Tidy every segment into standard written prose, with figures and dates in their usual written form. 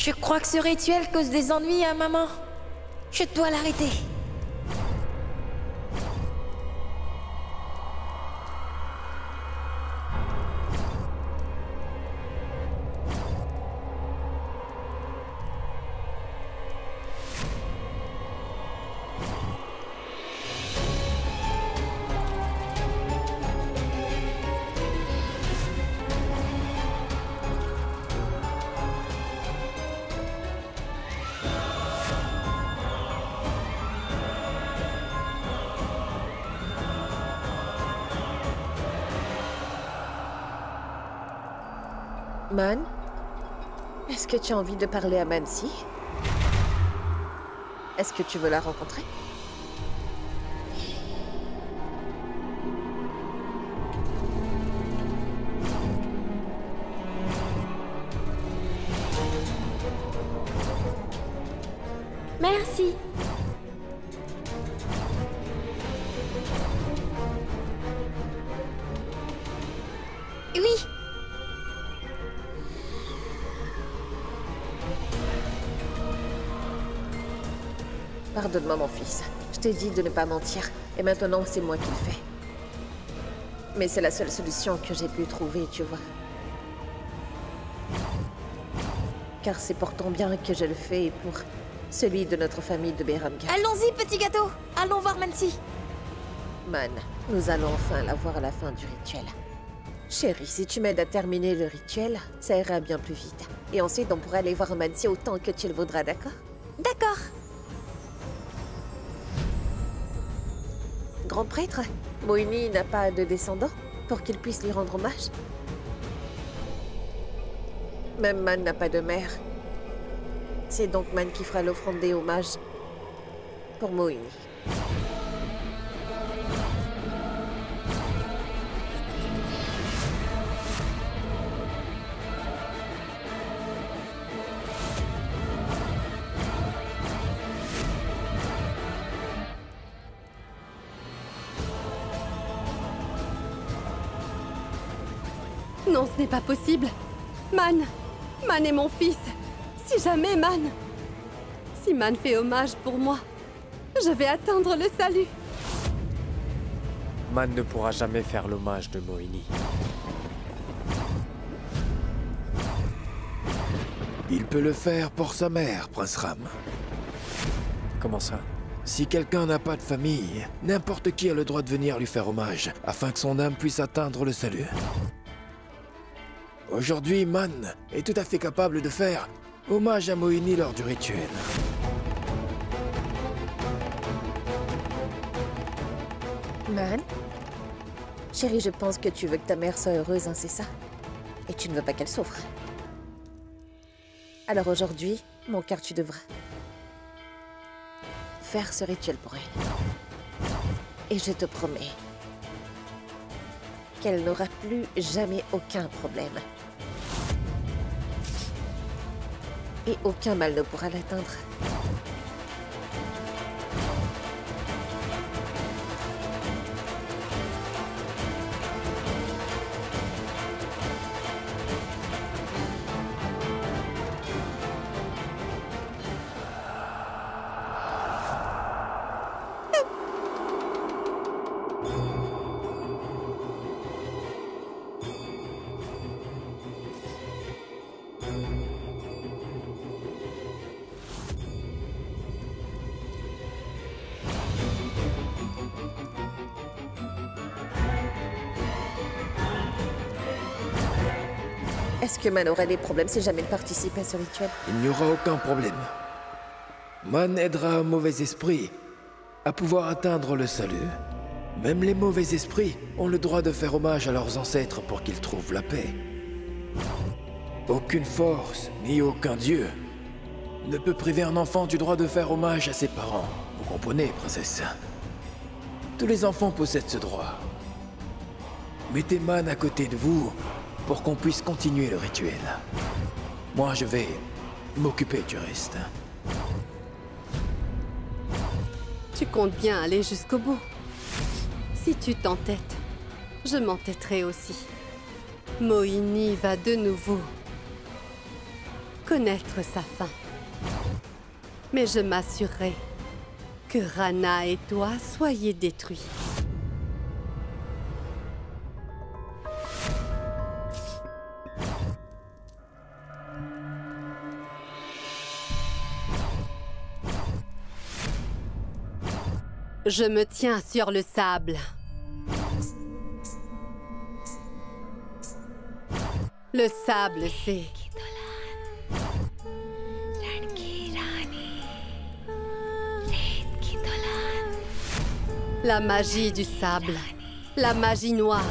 Je crois que ce rituel cause des ennuis à maman. Je dois l'arrêter. Man, est-ce que tu as envie de parler à Mansi? Est-ce que tu veux la rencontrer? Merci. Oui. Pardonne-moi, mon fils. Je t'ai dit de ne pas mentir, et maintenant c'est moi qui le fais. Mais c'est la seule solution que j'ai pu trouver, tu vois. Car c'est pour ton bien que je le fais et pour celui de notre famille de Berengar. Allons-y, petit gâteau. Allons voir Mansi. Man, nous allons enfin la voir à la fin du rituel. Chérie, si tu m'aides à terminer le rituel, ça ira bien plus vite. Et ensuite, on pourra aller voir Mansi autant que tu le voudras, d'accord? D'accord. Grand prêtre, Moini n'a pas de descendant pour qu'il puisse lui rendre hommage. Même Man n'a pas de mère. C'est donc Man qui fera l'offrande des hommages pour Moini. Non, ce n'est pas possible. Man est mon fils. Si jamais Si Man fait hommage pour moi, je vais atteindre le salut. Man ne pourra jamais faire l'hommage de Moini. Il peut le faire pour sa mère, Prince Ram. Comment ça? Si quelqu'un n'a pas de famille, n'importe qui a le droit de venir lui faire hommage, afin que son âme puisse atteindre le salut. Aujourd'hui, Man est tout à fait capable de faire hommage à Moini lors du rituel. Man? Chérie, je pense que tu veux que ta mère soit heureuse, hein, c'est ça? Et tu ne veux pas qu'elle souffre. Alors aujourd'hui, mon cœur, tu devras faire ce rituel pour elle. Et je te promets qu'elle n'aura plus jamais aucun problème. Et aucun mal ne pourra l'atteindre. Est-ce que Man aura des problèmes si jamais elle participe à ce rituel? Il n'y aura aucun problème. Man aidera un mauvais esprit à pouvoir atteindre le salut. Même les mauvais esprits ont le droit de faire hommage à leurs ancêtres pour qu'ils trouvent la paix. Aucune force, ni aucun dieu, ne peut priver un enfant du droit de faire hommage à ses parents. Vous comprenez, princesse? Tous les enfants possèdent ce droit. Mettez Man à côté de vous pour qu'on puisse continuer le rituel. Moi, je vais m'occuper du reste. Tu comptes bien aller jusqu'au bout. Si tu t'entêtes, je m'entêterai aussi. Moini va de nouveau connaître sa fin. Mais je m'assurerai que Rana et toi soyez détruits. Je me tiens sur le sable. Le sable, c'est... la magie du sable. La magie noire.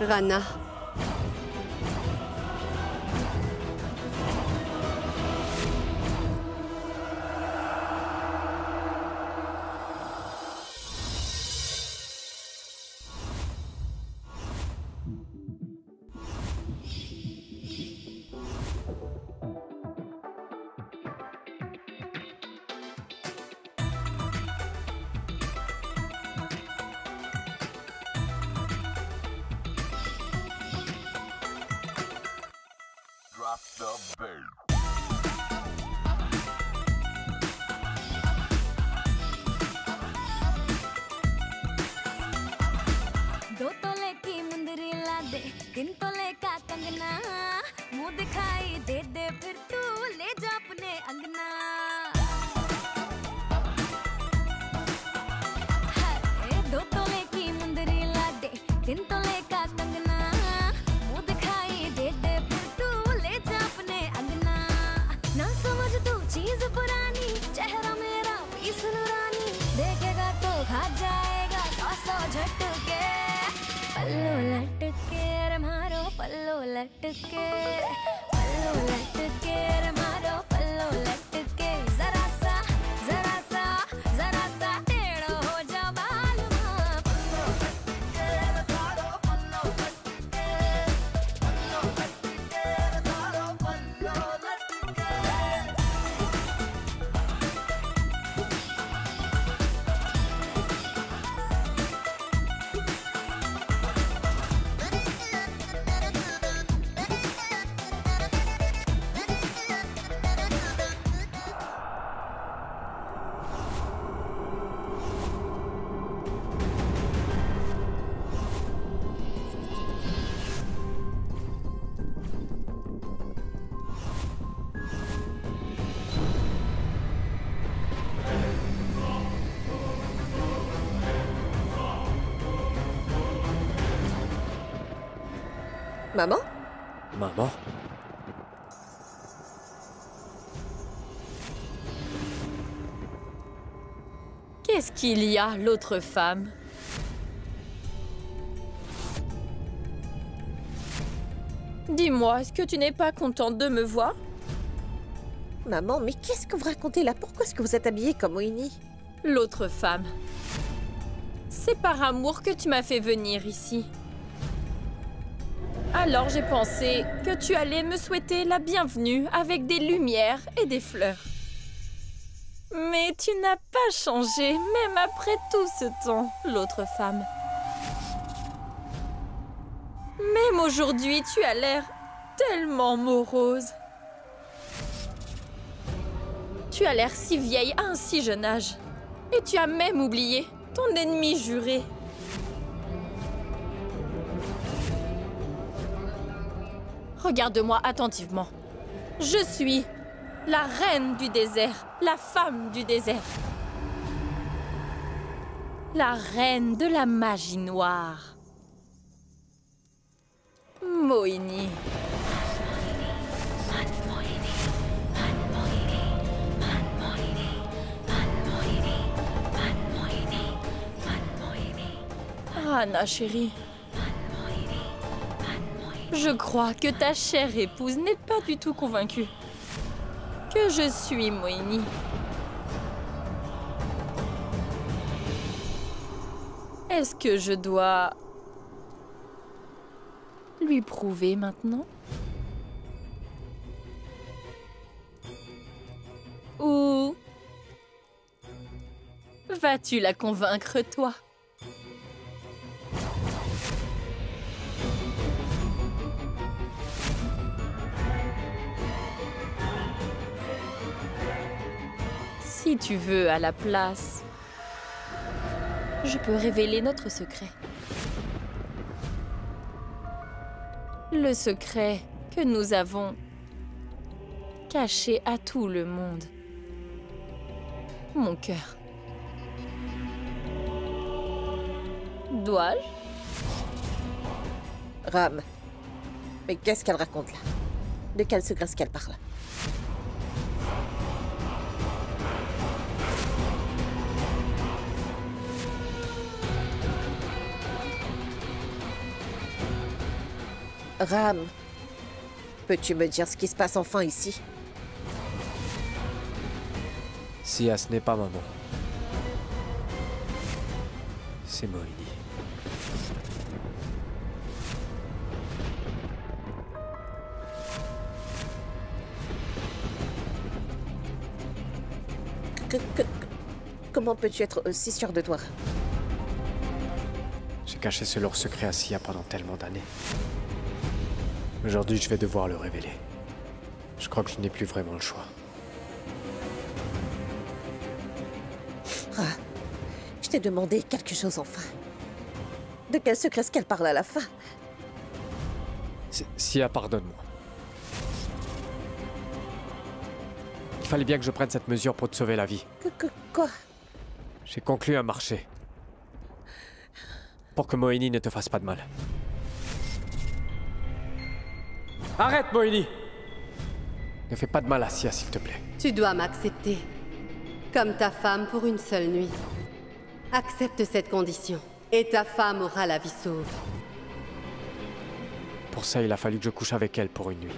Rana. दो तोले की मुंदरी ला दे, 3 तोले का कंगना, मुंह दिखाई दे दे फिर तू ले जा अपने अंगना। हाय 2 तोले की मुंदरी ला दे, 3 तोले का कंगना, मुंह दिखाई दे दे फिर तू ले जा अपने अंगना। ना समझ तू चीज पुरानी, चेहरा मेरा पीस नूरानी, देखेगा तो खा जाएगा 100 झटके। पल्लू लटके रे मारो पल्लू लटके, पल्लू लटके रे मारो पल्लू लटके। जरा सा टेढ़ो हो जा बाल माँ। पल्लू लटके रे मारो पल्लू लटके, पल्लू लटके रे मारो पल्लू लटके। Maman? Maman? Qu'est-ce qu'il y a, l'autre femme? Dis-moi, est-ce que tu n'es pas contente de me voir? Maman, mais qu'est-ce que vous racontez là? Pourquoi est-ce que vous êtes habillée comme Moini? L'autre femme. C'est par amour que tu m'as fait venir ici. Alors j'ai pensé que tu allais me souhaiter la bienvenue avec des lumières et des fleurs. Mais tu n'as pas changé, même après tout ce temps, l'autre femme. Même aujourd'hui, tu as l'air tellement morose. Tu as l'air si vieille à un si jeune âge. Et tu as même oublié ton ennemi juré. Regarde-moi attentivement. Je suis la reine du désert, la femme du désert. La reine de la magie noire. Moini. Anna, chérie. Je crois que ta chère épouse n'est pas du tout convaincue que je suis Moini. Est-ce que je dois lui prouver maintenant? Ou vas-tu la convaincre, toi? Si tu veux à la place, je peux révéler notre secret. Le secret que nous avons caché à tout le monde. Mon cœur. Dois-je? Ram. Mais qu'est-ce qu'elle raconte là? De quel secret est-ce qu'elle parle? Ram, peux-tu me dire ce qui se passe enfin ici? Sia, ce n'est pas maman. C'est Moini. Comment peux-tu être aussi sûr de toi? J'ai caché ce lourd secret à Sia pendant tellement d'années. Aujourd'hui, je vais devoir le révéler. Je crois que je n'ai plus vraiment le choix. Ah, je t'ai demandé quelque chose enfin. De quel secret est-ce qu'elle parle à la fin? Sia, pardonne-moi. Il fallait bien que je prenne cette mesure pour te sauver la vie. Quoi? J'ai conclu un marché. Pour que Moini ne te fasse pas de mal. Arrête, Moini! Ne fais pas de mal à Sia, s'il te plaît. Tu dois m'accepter. Comme ta femme pour une seule nuit. Accepte cette condition. Et ta femme aura la vie sauve. Pour ça, il a fallu que je couche avec elle pour une nuit.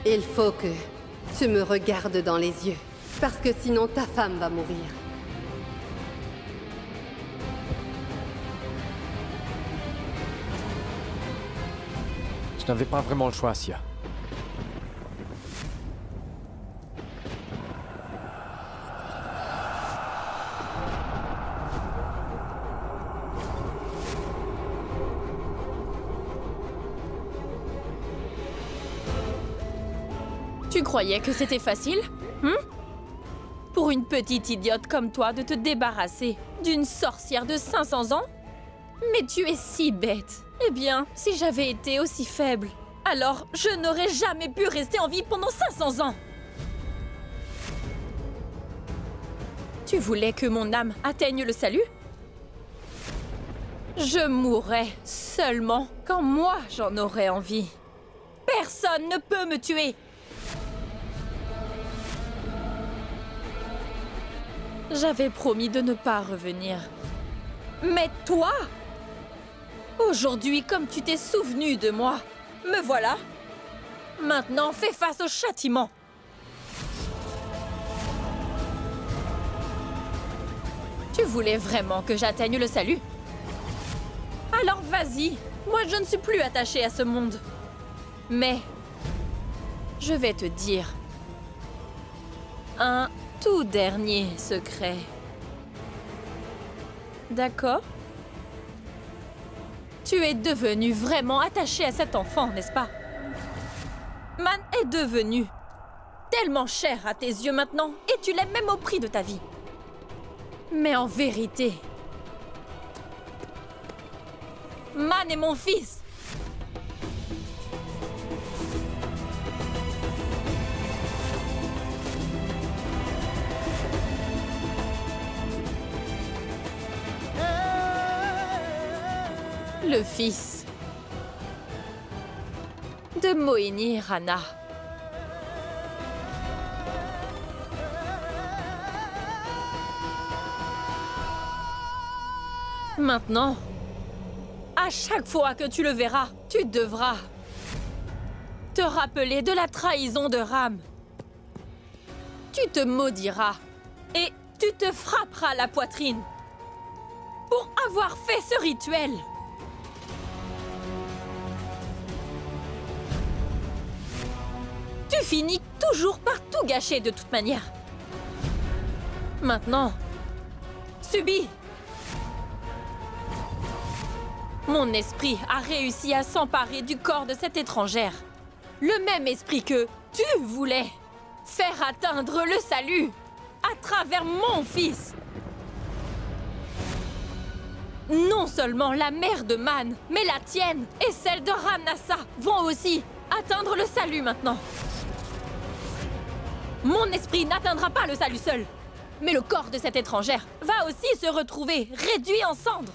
Il faut que tu me regardes dans les yeux. Parce que sinon ta femme va mourir. Je n'avais pas vraiment le choix, Sia. Tu croyais que c'était facile? Pour une petite idiote comme toi de te débarrasser d'une sorcière de 500 ans? Mais tu es si bête. Eh bien, si j'avais été aussi faible, alors je n'aurais jamais pu rester en vie pendant 500 ans. Tu voulais que mon âme atteigne le salut? Je mourrais seulement quand moi j'en aurais envie. Personne ne peut me tuer. J'avais promis de ne pas revenir. Mais toi, aujourd'hui, comme tu t'es souvenu de moi, me voilà. Maintenant, fais face au châtiment. Tu voulais vraiment que j'atteigne le salut? Alors vas-y, moi je ne suis plus attachée à ce monde. Mais je vais te dire un tout dernier secret. D'accord? Tu es devenu vraiment attaché à cet enfant, n'est-ce pas? Man est devenu tellement cher à tes yeux maintenant, et tu l'aimes même au prix de ta vie. Mais en vérité, Man est mon fils. Le fils de Moini Rana. Maintenant, à chaque fois que tu le verras, tu devras te rappeler de la trahison de Ram. Tu te maudiras et tu te frapperas la poitrine pour avoir fait ce rituel. Tu finis toujours par tout gâcher de toute manière. Maintenant, subis. Mon esprit a réussi à s'emparer du corps de cette étrangère. Le même esprit que tu voulais faire atteindre le salut à travers mon fils. Non seulement la mère de Man, mais la tienne et celle de Ramnasa vont aussi atteindre le salut maintenant. Mon esprit n'atteindra pas le salut seul, mais le corps de cette étrangère va aussi se retrouver réduit en cendres.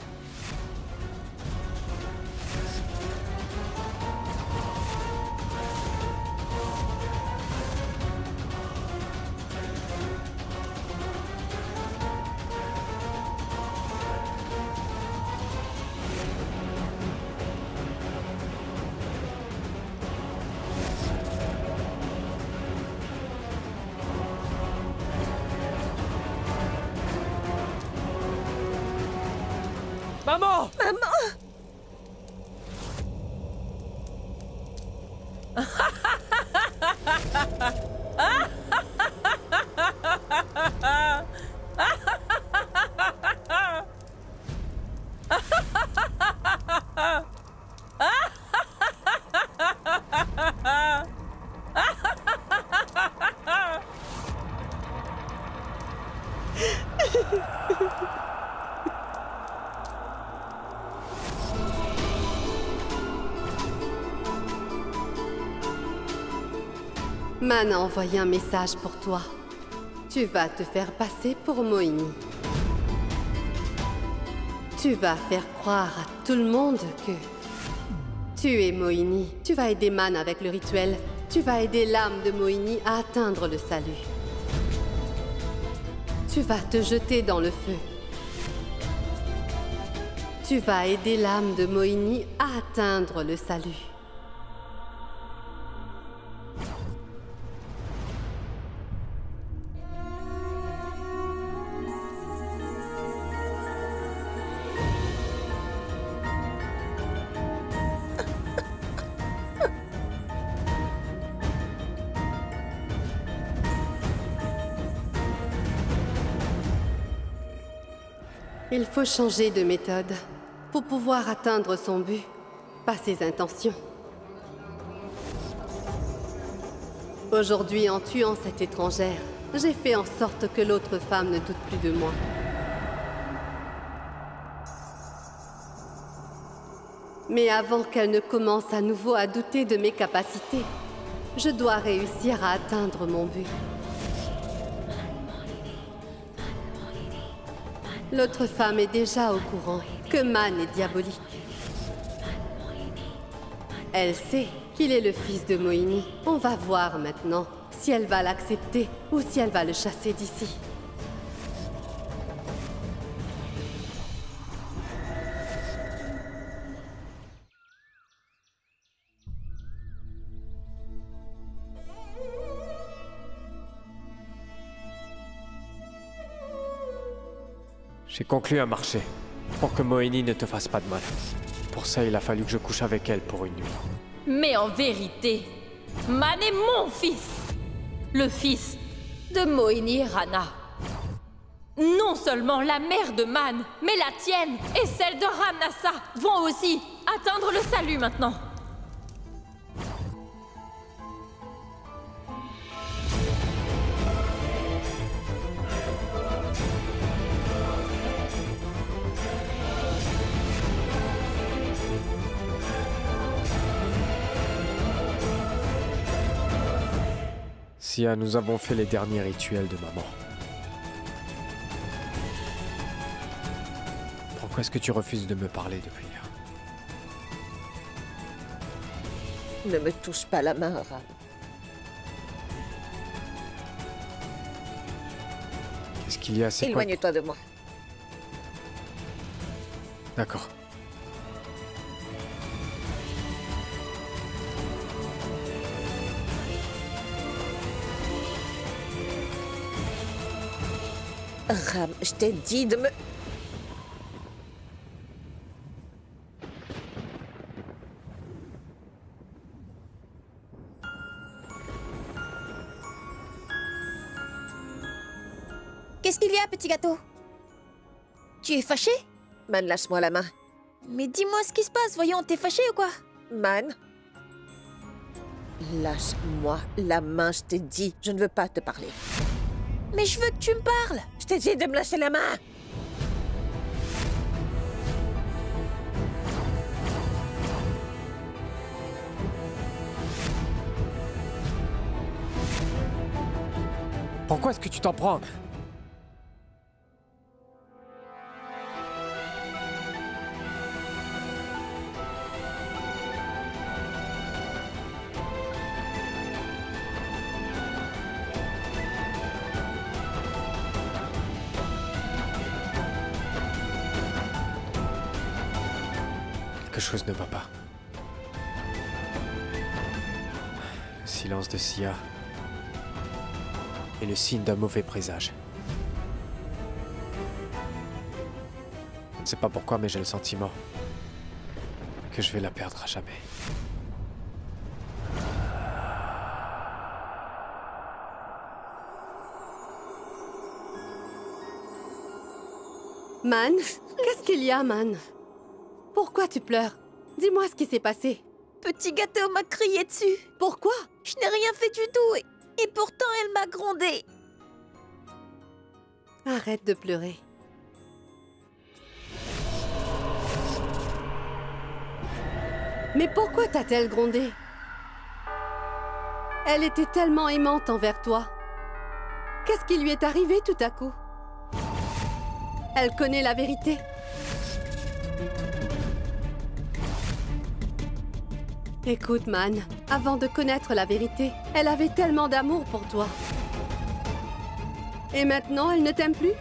Maman! Maman! Man a envoyé un message pour toi. Tu vas te faire passer pour Moini. Tu vas faire croire à tout le monde que tu es Moini. Tu vas aider Man avec le rituel. Tu vas aider l'âme de Moini à atteindre le salut. Tu vas te jeter dans le feu. Tu vas aider l'âme de Moini à atteindre le salut. Il faut changer de méthode pour pouvoir atteindre son but, pas ses intentions. Aujourd'hui, en tuant cette étrangère, j'ai fait en sorte que l'autre femme ne doute plus de moi. Mais avant qu'elle ne commence à nouveau à douter de mes capacités, je dois réussir à atteindre mon but. L'autre femme est déjà au courant que Man est diabolique. Elle sait qu'il est le fils de Moini. On va voir maintenant si elle va l'accepter ou si elle va le chasser d'ici. J'ai conclu un marché pour que Moini ne te fasse pas de mal. Pour ça, il a fallu que je couche avec elle pour une nuit. Mais en vérité, Man est mon fils. Le fils de Mohini Rana. Non seulement la mère de Man, mais la tienne et celle de Ramnasa vont aussi atteindre le salut maintenant. Sia, nous avons fait les derniers rituels de maman. Pourquoi est-ce que tu refuses de me parler depuis hier? Ne me touche pas la main, Ram. Qu'est-ce qu'il y a? C'est quoi? Éloigne-toi de moi. D'accord. Ram, je t'ai dit de me... Qu'est-ce qu'il y a, petit gâteau? Tu es fâché? Man, lâche-moi la main. Mais dis-moi ce qui se passe, voyons, t'es fâché ou quoi? Man. Lâche-moi la main, je t'ai dit. Je ne veux pas te parler. Mais je veux que tu me parles! Je t'ai dit de me lâcher la main. Pourquoi est-ce que tu t'en prends? Quelque chose ne va pas. Le silence de Sia est le signe d'un mauvais présage. Je ne sais pas pourquoi, mais j'ai le sentiment que je vais la perdre à jamais. Man, qu'est-ce qu'il y a, Man? Pourquoi tu pleures? Dis-moi ce qui s'est passé. Petit gâteau m'a crié dessus. Pourquoi? Je n'ai rien fait du tout et pourtant elle m'a grondé. Arrête de pleurer. Mais pourquoi t'a-t-elle grondé? Elle était tellement aimante envers toi. Qu'est-ce qui lui est arrivé tout à coup? Elle connaît la vérité. Écoute, Man, avant de connaître la vérité, elle avait tellement d'amour pour toi. Et maintenant, elle ne t'aime plus?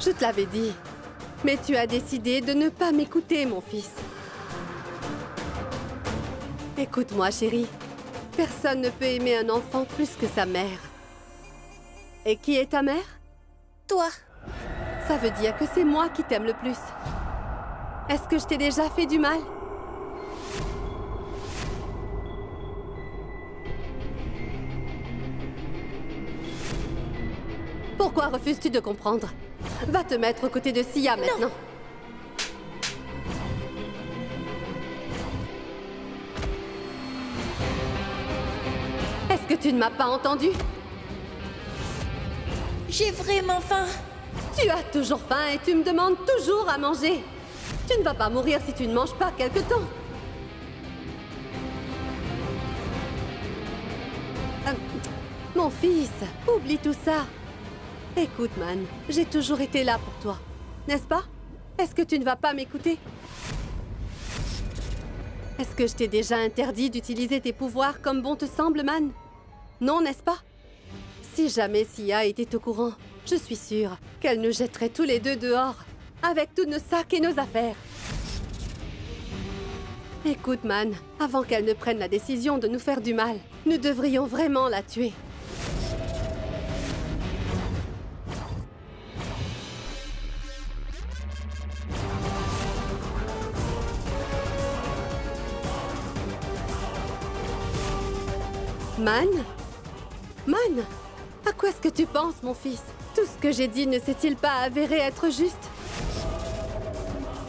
Je te l'avais dit, mais tu as décidé de ne pas m'écouter, mon fils. Écoute-moi, chérie. Personne ne peut aimer un enfant plus que sa mère. Et qui est ta mère? Toi. Ça veut dire que c'est moi qui t'aime le plus. Est-ce que je t'ai déjà fait du mal? Pourquoi refuses-tu de comprendre? Va te mettre aux côtés de Sia maintenant. Est-ce que tu ne m'as pas entendu? J'ai vraiment faim. Tu as toujours faim et tu me demandes toujours à manger. Tu ne vas pas mourir si tu ne manges pas quelque temps. Mon fils, oublie tout ça. Écoute, Man, j'ai toujours été là pour toi. N'est-ce pas? Est-ce que tu ne vas pas m'écouter? Est-ce que je t'ai déjà interdit d'utiliser tes pouvoirs comme bon te semble, Man? Non, n'est-ce pas? Si jamais Sia était au courant, je suis sûre qu'elle nous jetterait tous les deux dehors, avec tous nos sacs et nos affaires. Écoute, Man, avant qu'elle ne prenne la décision de nous faire du mal, nous devrions vraiment la tuer. Man? Man? À quoi est-ce que tu penses, mon fils? Tout ce que j'ai dit ne s'est-il pas avéré être juste?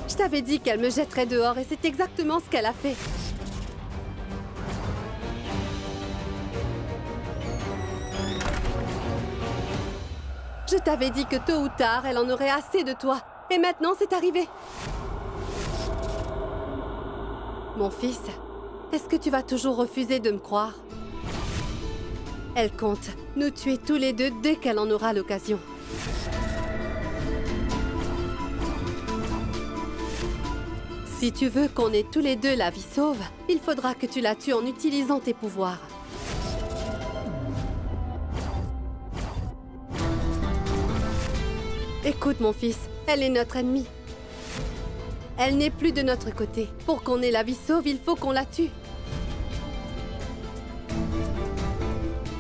Je t'avais dit qu'elle me jetterait dehors et c'est exactement ce qu'elle a fait. Je t'avais dit que tôt ou tard, elle en aurait assez de toi. Et maintenant, c'est arrivé. Mon fils, est-ce que tu vas toujours refuser de me croire? Elle compte nous tuer tous les deux dès qu'elle en aura l'occasion. Si tu veux qu'on ait tous les deux la vie sauve, il faudra que tu la tues en utilisant tes pouvoirs. Écoute, mon fils, elle est notre ennemie. Elle n'est plus de notre côté. Pour qu'on ait la vie sauve, il faut qu'on la tue.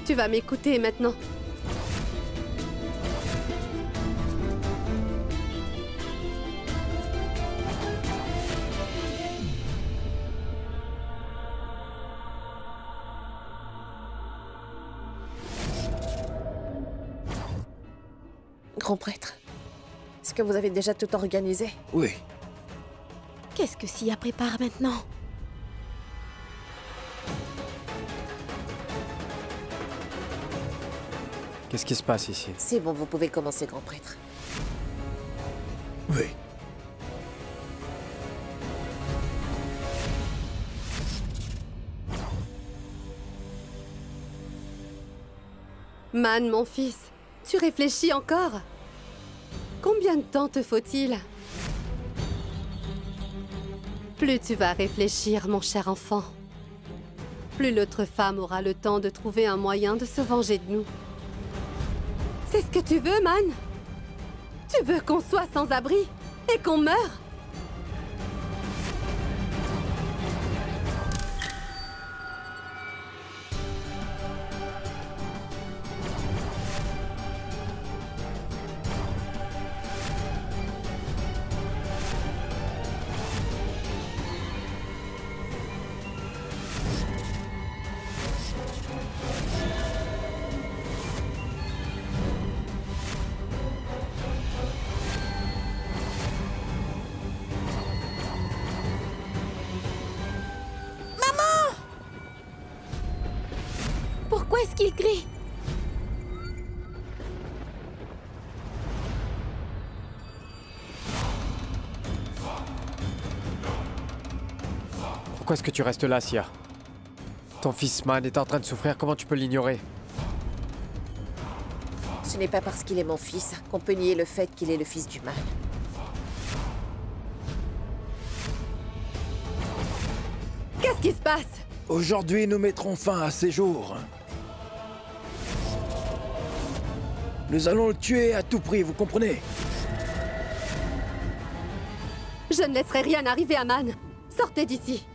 Tu vas m'écouter maintenant. Grand prêtre, est-ce que vous avez déjà tout organisé? Oui. Qu'est-ce que Sia prépare maintenant? Qu'est-ce qui se passe ici? C'est bon, vous pouvez commencer, grand prêtre. Oui. Man, mon fils, tu réfléchis encore? Combien de temps te faut-il? Plus tu vas réfléchir, mon cher enfant, plus l'autre femme aura le temps de trouver un moyen de se venger de nous. C'est ce que tu veux, Man? Tu veux qu'on soit sans abri et qu'on meure? Pourquoi est-ce qu'il crie? Pourquoi est-ce que tu restes là, Sia? Ton fils Man est en train de souffrir, comment tu peux l'ignorer? Ce n'est pas parce qu'il est mon fils qu'on peut nier le fait qu'il est le fils du mal. Qu'est-ce qui se passe? Aujourd'hui, nous mettrons fin à ces jours. Nous allons le tuer à tout prix, vous comprenez? Je ne laisserai rien arriver à Man. Sortez d'ici.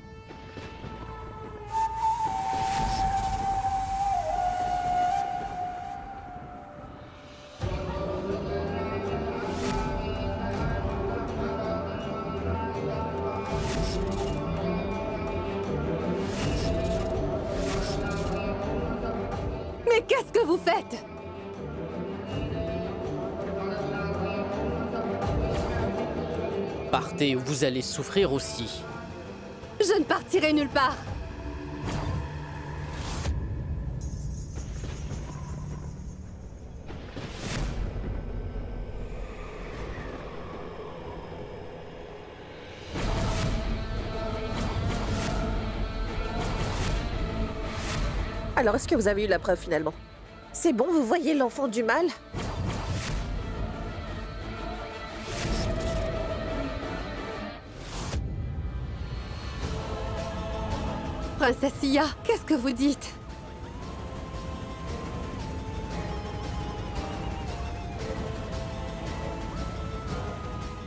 Mais qu'est-ce que vous faites? Partez ou vous allez souffrir aussi. Je ne partirai nulle part. Alors, est-ce que vous avez eu la preuve finalement? C'est bon, vous voyez l'enfant du mal? Princesse Sia, qu'est-ce que vous dites?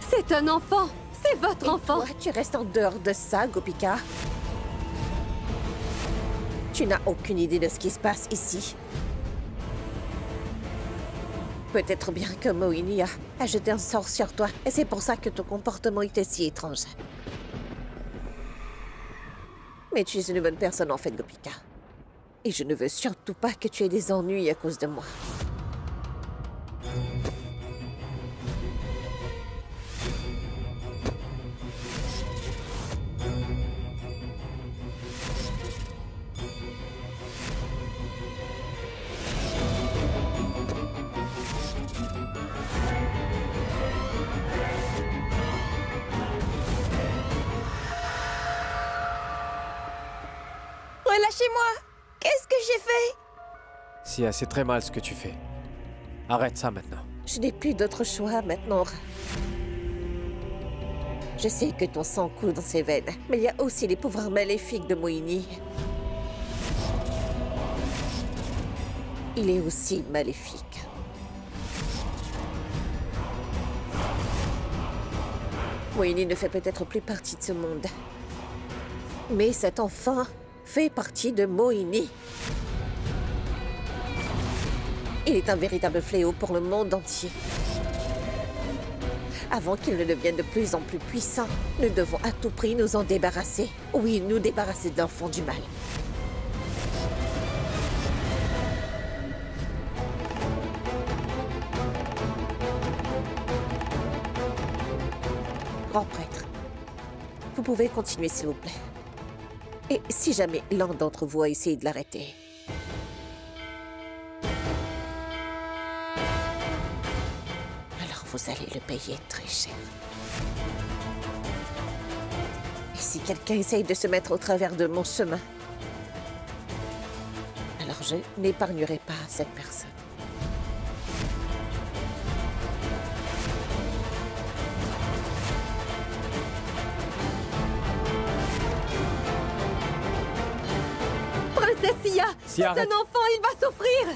C'est un enfant! C'est votre Et enfant! toi, tu restes en dehors de ça, Gopika? Tu n'as aucune idée de ce qui se passe ici. Peut-être bien que Moini a jeté un sort sur toi, et c'est pour ça que ton comportement était si étrange. Mais tu es une bonne personne en fait, Gopika. Et je ne veux surtout pas que tu aies des ennuis à cause de moi. Relâchez-moi! Qu'est-ce que j'ai fait? Sia, c'est très mal ce que tu fais. Arrête ça maintenant. Je n'ai plus d'autre choix maintenant. Je sais que ton sang coule dans ses veines, mais il y a aussi les pouvoirs maléfiques de Mohini. Il est aussi maléfique. Mohini ne fait peut-être plus partie de ce monde. Mais cet enfant fait partie de Mohini. Il est un véritable fléau pour le monde entier. Avant qu'il ne devienne de plus en plus puissant, nous devons à tout prix nous en débarrasser. Oui, nous débarrasser de l'enfant du mal. Grand prêtre, vous pouvez continuer s'il vous plaît. Et si jamais l'un d'entre vous a essayé de l'arrêter, alors vous allez le payer très cher. Et si quelqu'un essaye de se mettre au travers de mon chemin, alors je n'épargnerai pas cette personne. Princesse Sia, c'est un arrête. enfant, il va souffrir.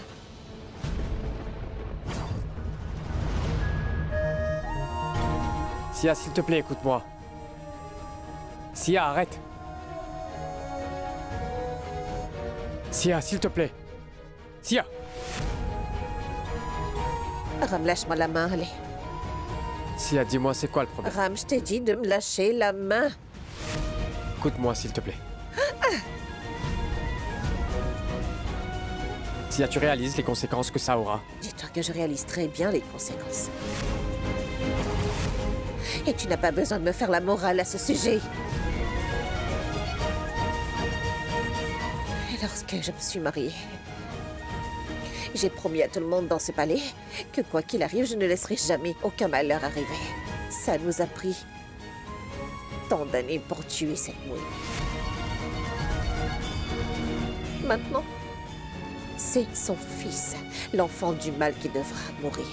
Sia, s'il te plaît, écoute-moi. Sia, arrête. Sia, s'il te plaît. Sia. Ram, lâche-moi la main, allez. Sia, dis-moi, c'est quoi le problème? Ram, je t'ai dit de me lâcher la main. Écoute-moi, s'il te plaît. Sia, tu réalises les conséquences que ça aura? Dis-toi que je réalise très bien les conséquences. Et tu n'as pas besoin de me faire la morale à ce sujet. Et lorsque je me suis mariée, j'ai promis à tout le monde dans ce palais que quoi qu'il arrive, je ne laisserai jamais aucun malheur arriver. Ça nous a pris tant d'années pour tuer cette mouille. Maintenant, c'est son fils, l'enfant du mal, qui devra mourir.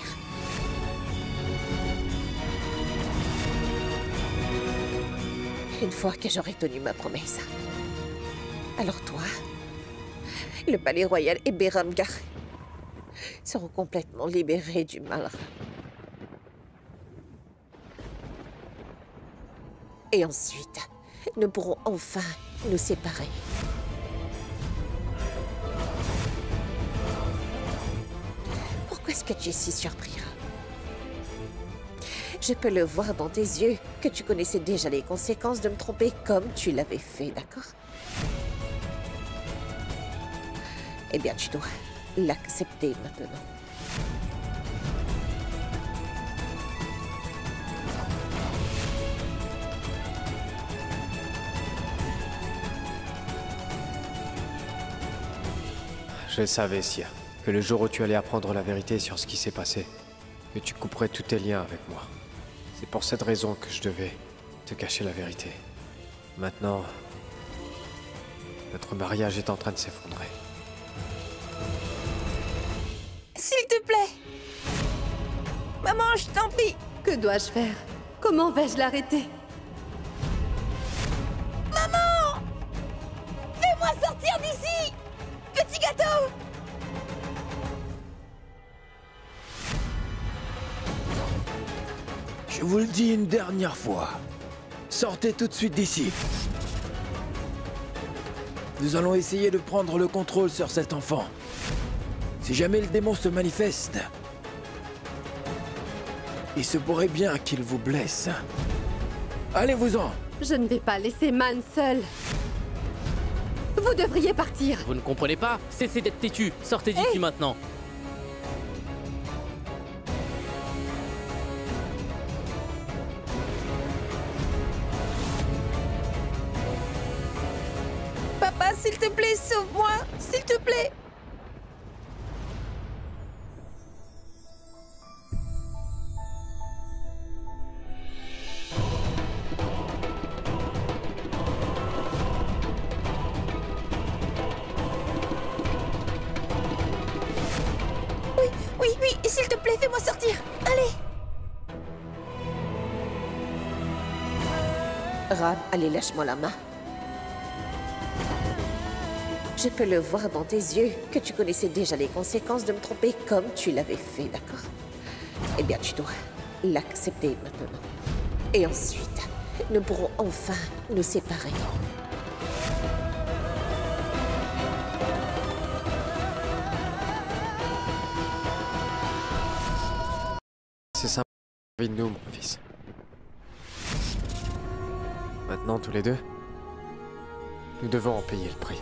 Une fois que j'aurai tenu ma promesse, alors toi, le palais royal et Beramgar seront complètement libérés du mal. Et ensuite, nous pourrons enfin nous séparer. Pourquoi est-ce que tu es si surpris? Je peux le voir dans tes yeux que tu connaissais déjà les conséquences de me tromper comme tu l'avais fait, d'accord? Eh bien, tu dois l'accepter maintenant. Je savais, Sia, que le jour où tu allais apprendre la vérité sur ce qui s'est passé, que tu couperais tous tes liens avec moi. C'est pour cette raison que je devais te cacher la vérité. Maintenant, notre mariage est en train de s'effondrer. S'il te plaît! Maman, je t'en prie! Que dois-je faire? Comment vais-je l'arrêter? Maman! Fais-moi sortir d'ici! Petit gâteau! Je vous le dis une dernière fois. Sortez tout de suite d'ici. Nous allons essayer de prendre le contrôle sur cet enfant. Si jamais le démon se manifeste, il se pourrait bien qu'il vous blesse. Allez-vous-en! Je ne vais pas laisser Man seul. Vous devriez partir. Vous ne comprenez pas? Cessez d'être têtu. Sortez d'ici maintenant. Papa, s'il te plaît, sauve-moi, s'il te plaît. Oui, s'il te plaît, fais-moi sortir. Allez. Ram, allez, lâche-moi la main. Je peux le voir dans tes yeux que tu connaissais déjà les conséquences de me tromper comme tu l'avais fait, d'accord? Eh bien, tu dois l'accepter maintenant. Et ensuite, nous pourrons enfin nous séparer. C'est simple, de nous, mon fils. Maintenant, tous les deux, nous devons en payer le prix.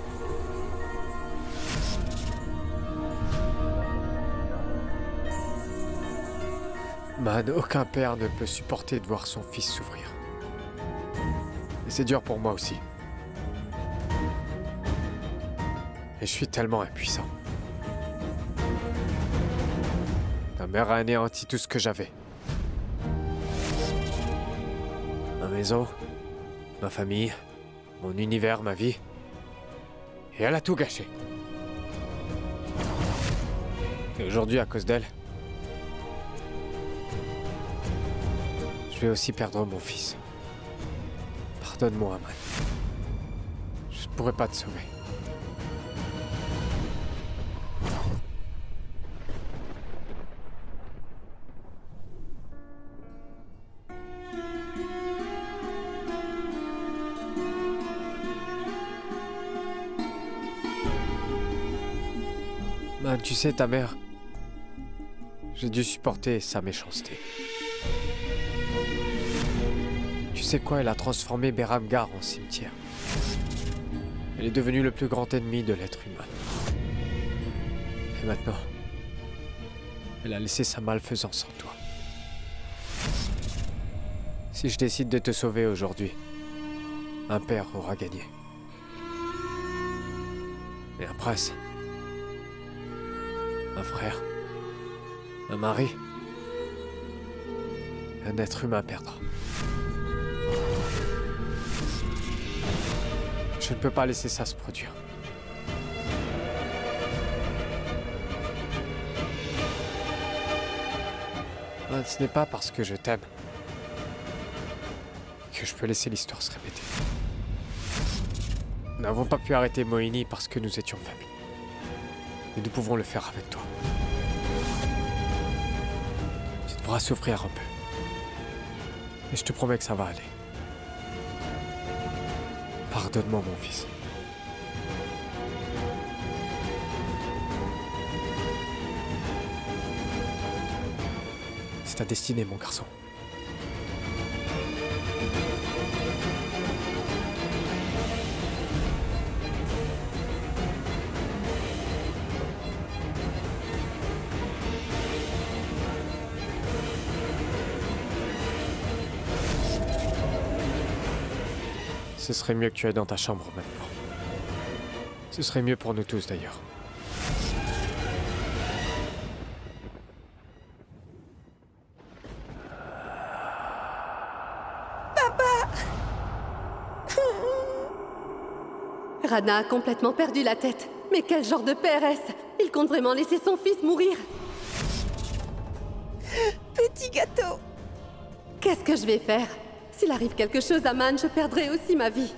Man, aucun père ne peut supporter de voir son fils souffrir. Et c'est dur pour moi aussi. Et je suis tellement impuissant. Ta mère a anéanti tout ce que j'avais. Ma maison, ma famille, mon univers, ma vie. Et elle a tout gâché. Et aujourd'hui, à cause d'elle, je vais aussi perdre mon fils. Pardonne-moi, Man. Je ne pourrai pas te sauver. Man, tu sais, ta mère, j'ai dû supporter sa méchanceté. Tu sais quoi, elle a transformé Beramgar en cimetière. Elle est devenue le plus grand ennemi de l'être humain. Et maintenant, elle a laissé sa malfaisance en toi. Si je décide de te sauver aujourd'hui, un père aura gagné. Et un prince, un frère, un mari, un être humain perdra. Je ne peux pas laisser ça se produire. Man, ce n'est pas parce que je t'aime que je peux laisser l'histoire se répéter. Nous n'avons pas pu arrêter Mohini parce que nous étions faibles. Mais nous pouvons le faire avec toi. Tu devras souffrir un peu. Mais je te promets que ça va aller. Pardonne-moi, mon fils. C'est ta destinée, mon garçon. Ce serait mieux que tu ailles dans ta chambre maintenant. Ce serait mieux pour nous tous d'ailleurs. Rana a complètement perdu la tête. Mais quel genre de père est-ce? Il compte vraiment laisser son fils mourir? Petit gâteau. Qu'est-ce que je vais faire? S'il arrive quelque chose à Man, je perdrai aussi ma vie.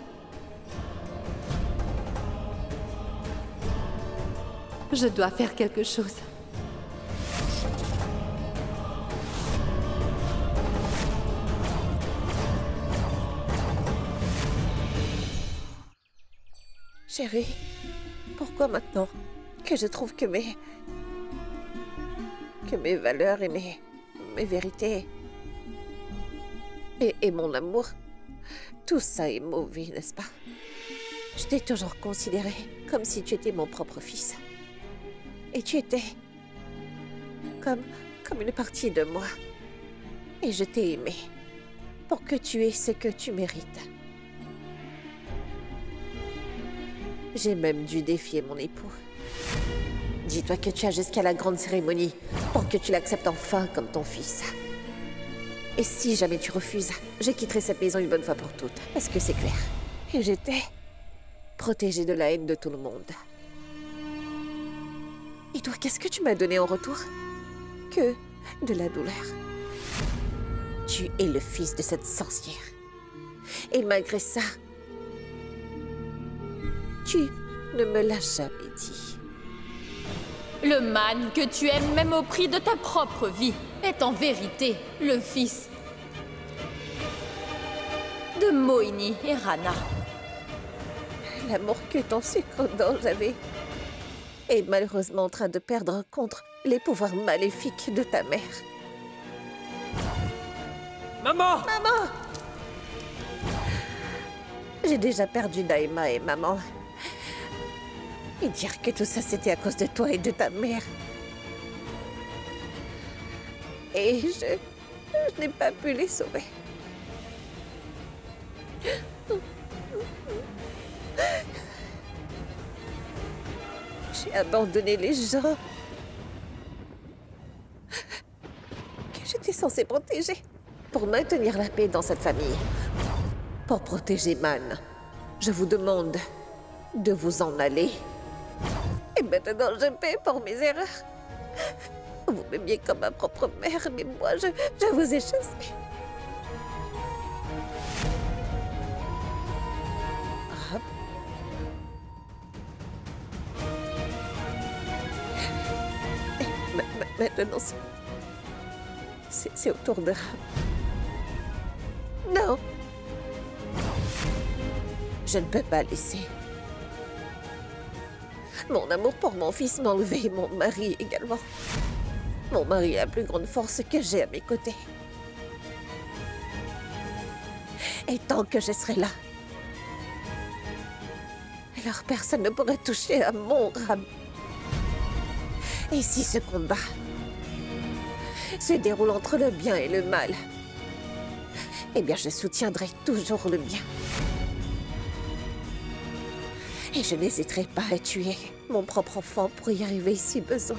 Je dois faire quelque chose. Chérie, pourquoi maintenant que je trouve que mes valeurs et mes vérités et mon amour, tout ça est mauvais, n'est-ce pas? Je t'ai toujours considéré comme si tu étais mon propre fils. Et tu étais comme une partie de moi. Et je t'ai aimé pour que tu aies ce que tu mérites. J'ai même dû défier mon époux. Dis-toi que tu as jusqu'à la grande cérémonie pour que tu l'acceptes enfin comme ton fils. Et si jamais tu refuses, je quitterai cette maison une bonne fois pour toutes. Parce que c'est clair. Et j'étais protégée de la haine de tout le monde. Et toi, qu'est-ce que tu m'as donné en retour? Que de la douleur. Tu es le fils de cette sorcière. Et malgré ça, tu ne me l'as jamais dit. Le man que tu aimes même au prix de ta propre vie est en vérité le fils de Moini et Rana. L'amour que ton sucre d'orge avait est malheureusement en train de perdre contre les pouvoirs maléfiques de ta mère. Maman! Maman! J'ai déjà perdu Naïma et maman. Et dire que tout ça c'était à cause de toi et de ta mère. Et je n'ai pas pu les sauver. J'ai abandonné les gens que j'étais censée protéger pour maintenir la paix dans cette famille. Pour protéger Man, je vous demande de vous en aller. Et maintenant, je paie pour mes erreurs. Vous m'aimiez comme ma propre mère, mais moi, je vous ai chassé. Rab. Maintenant, c'est au tour de Rab. Non. Je ne peux pas laisser mon amour pour mon fils m'enlever et mon mari également. Mon mari est la plus grande force que j'ai à mes côtés. Et tant que je serai là, alors personne ne pourrait toucher à mon Rab. Et si ce combat se déroule entre le bien et le mal, eh bien je soutiendrai toujours le bien. Et je n'hésiterai pas à tuer mon propre enfant pour y arriver si besoin.